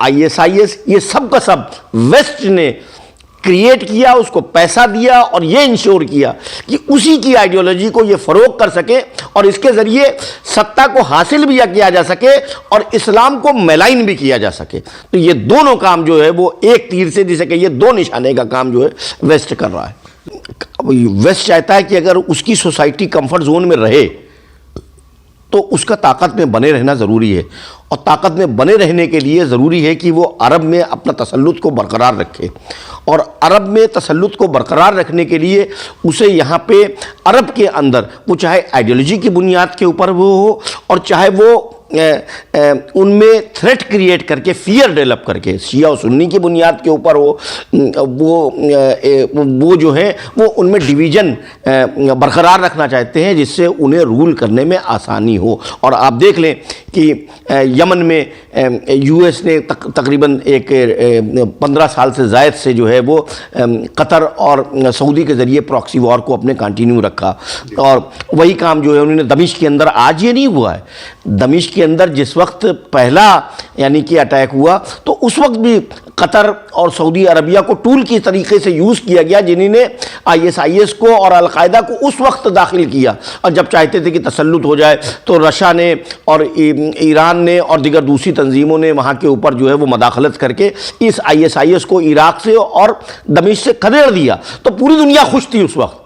ISIS یہ سب کا سب waste نے کریٹ کیا، اس کو پیسہ دیا اور یہ انشور کیا کہ اسی کی آئیڈیالوجی کو یہ فروغ کر سکے اور اس کے ذریعے سطح کو حاصل بھی کیا جا سکے اور اسلام کو میلائن بھی کیا جا سکے. تو یہ دونوں کام جو ہے وہ ایک تیر سے جسے کہ یہ دو نشانے کا کام جو ہے ویسٹ کر رہا ہے. ویسٹ چاہتا ہے کہ اگر اس کی سوسائٹی کمفرٹ زون میں رہے تو اس کا طاقت میں بنے رہنا ضروری ہے، اور طاقت میں بنے رہنے کے لیے ضروری ہے کہ وہ عرب میں اپنا تسلط کو برقرار رکھے، اور عرب میں تسلط کو برقرار رکھنے کے لیے اسے یہاں پہ عرب کے اندر وہ چاہے آئیڈیالوجی کی بنیاد کے اوپر وہ ہو اور چاہے وہ ان میں تھریٹ کریٹ کر کے فیئر ڈیولپ کر کے شیعہ و سنی کی بنیاد کے اوپر ہو، وہ جو ہیں وہ ان میں ڈویژن برقرار رکھنا چاہتے ہیں جس سے انہیں رول کرنے میں آسانی ہو. اور آپ دیکھ لیں کہ یمن میں US نے تقریباً ایک 15 سال سے زائد سے جو ہے وہ قطر اور سعودی کے ذریعے پراکسی وار کو اپنے کنٹینیو رکھا، اور وہی کام جو ہے انہوں نے دمشق کے اندر، آج یہ نہیں ہوا ہے، دمشق کے اندر جس وقت پہلا یعنی کہ اٹیک ہوا تو اس وقت بھی قطر اور سعودی عربیہ کو ٹول کی طریقے سے یوز کیا گیا، جنہوں نے ISIS کو اور القاعدہ کو اس وقت داخل کیا، اور جب چاہتے تھے کہ تسلط ہو جائے تو رشیا نے اور ایران نے اور دیگر دوسری تنظیموں نے وہاں کے اوپر جو ہے وہ مداخلت کر کے اس ISIS کو عراق سے اور دمشق سے کھدیڑ دیا. تو پوری دنیا خوش تھی اس وقت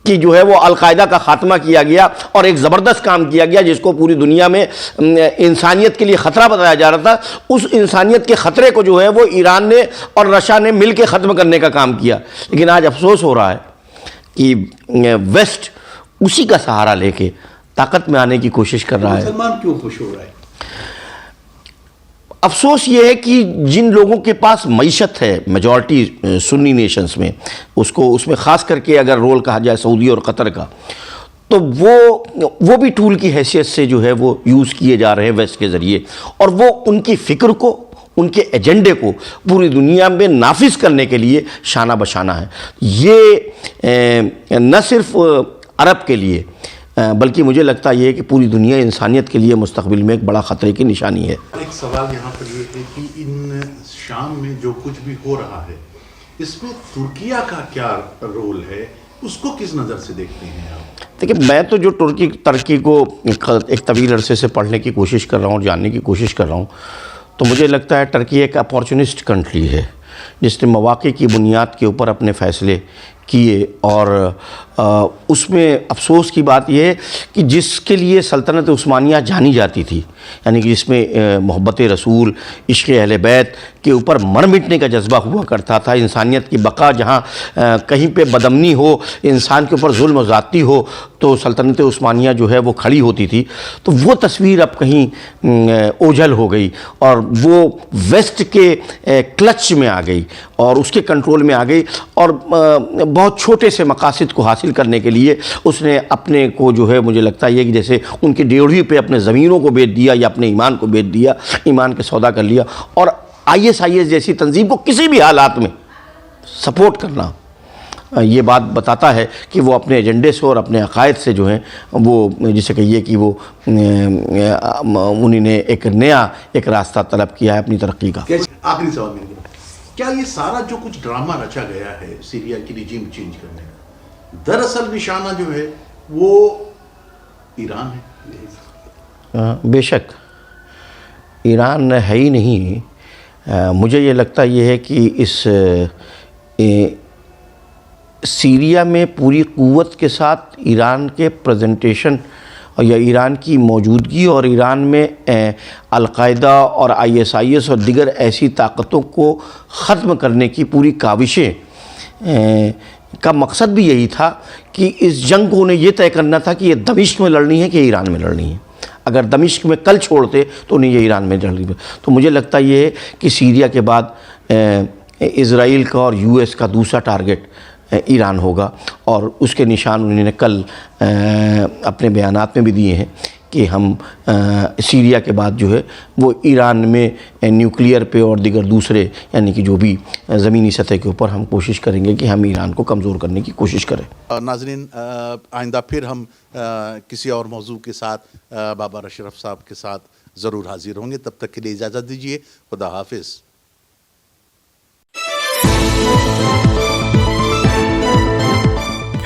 کہ جو ہے وہ القاعدہ کا خاتمہ کیا گیا اور ایک زبردست کام کیا گیا جس کو پوری دنیا میں انسانیت کے لیے خطرہ بتایا جا رہا تھا. اس انسانیت کے خطرے کو جو ہے وہ ایران نے اور رشیا نے مل کے ختم کرنے کا کام کیا. لیکن آج افسوس ہو رہا ہے کہ ویسٹ اسی کا سہارا لے کے طاقت میں آنے کی کوشش کر رہا ہے. مسلمان کیوں خوش ہو رہا ہے؟ افسوس یہ ہے کہ جن لوگوں کے پاس معیشت ہے میجورٹی سنی نیشنز میں، اس میں خاص کر کے اگر رول کہا جائے سعودی اور قطر کا، تو وہ بھی ٹول کی حیثیت سے جو ہے وہ یوز کیے جا رہے ہیں ویسٹ کے ذریعے، اور وہ ان کی فکر کو، ان کے ایجنڈے کو پوری دنیا میں نافذ کرنے کے لیے شانہ بشانہ ہے. یہ نہ صرف عرب کے لیے بلکہ مجھے لگتا یہ ہے کہ پوری دنیا انسانیت کے لیے مستقبل میں ایک بڑا خطرے کی نشانی ہے. ایک سوال یہاں پر یہ ہے کہ ان شام میں جو کچھ بھی ہو رہا ہے اس میں ترکیہ کا کیا رول ہے، اس کو کس نظر سے دیکھتے ہیں آپ؟ دیکھیں، میں تو جو ترکی کو ایک طویل عرصے سے پڑھنے کی کوشش کر رہا ہوں، جاننے کی کوشش کر رہا ہوں، تو مجھے لگتا ہے ٹرکی ایک اپارچونسٹ کنٹری ہے جس نے مواقع کی بنیاد کے اوپر اپنے فیصلے کیے، اور اس میں افسوس کی بات یہ ہے کہ جس کے لیے سلطنت عثمانیہ جانی جاتی تھی، یعنی کہ جس میں محبت رسول، عشق اہل بیت کے اوپر مر مٹنے کا جذبہ ہوا کرتا تھا، انسانیت کی بقا، جہاں کہیں پہ بدامنی ہو، انسان کے اوپر ظلم و زیادتی ہو تو سلطنت عثمانیہ جو ہے وہ کھڑی ہوتی تھی. تو وہ تصویر اب کہیں اوجھل ہو گئی اور وہ ویسٹ کے کلچ میں آ گئی اور اس کے کنٹرول میں آ گئی، اور بہت چھوٹے سے مقاصد کو حاصل کرنے کے لیے اس نے اپنے کو جو ہے مجھے لگتا ہے کہ جیسے ان کی ڈیوڑھی پہ اپنے زمینوں کو بیچ دیا یا اپنے ایمان کو بیچ دیا، ایمان کے سودا کر لیا. اور ISIS جیسی تنظیم کو کسی بھی حالات میں سپورٹ کرنا یہ بات بتاتا ہے کہ وہ اپنے ایجنڈے سے اور اپنے عقائد سے جو ہیں وہ جسے کہیے کہ وہ انہوں نے ایک نیا راستہ طلب کیا ہے اپنی ترقی کا. آخری سوال میرے کیا یہ سارا جو کچھ ڈرامہ رچا گیا ہے سیریا کی رجیم چینج کرنے کا، دراصل نشانہ جو ہے وہ ایران ہے؟ بے شک ایران ہے ہی نہیں. مجھے یہ لگتا یہ ہے کہ اس سیریا میں پوری قوت کے ساتھ ایران کے پریزنٹیشن یا ایران کی موجودگی اور ایران میں القاعدہ اور ISIS اور دیگر ایسی طاقتوں کو ختم کرنے کی پوری کاوشیں کا مقصد بھی یہی تھا کہ اس جنگ کو انہیں یہ طے کرنا تھا کہ یہ دمشق میں لڑنی ہے کہ ایران میں لڑنی ہے. اگر دمشق میں کل چھوڑتے تو انہیں یہ ایران میں لڑنی ہے. تو مجھے لگتا یہ ہے کہ سیریا کے بعد اسرائیل کا اور US کا دوسرا ٹارگٹ ایران ہوگا، اور اس کے نشان انہوں نے کل اپنے بیانات میں بھی دیے ہیں کہ ہم سیریا کے بعد جو ہے وہ ایران میں نیوکلیئر پہ اور دیگر دوسرے یعنی کہ جو بھی زمینی سطح کے اوپر ہم کوشش کریں گے کہ ہم ایران کو کمزور کرنے کی کوشش کریں. ناظرین، آئندہ پھر ہم کسی اور موضوع کے ساتھ بابر اشرف صاحب کے ساتھ ضرور حاضر ہوں گے. تب تک کے لیے اجازت دیجیے. خدا حافظ.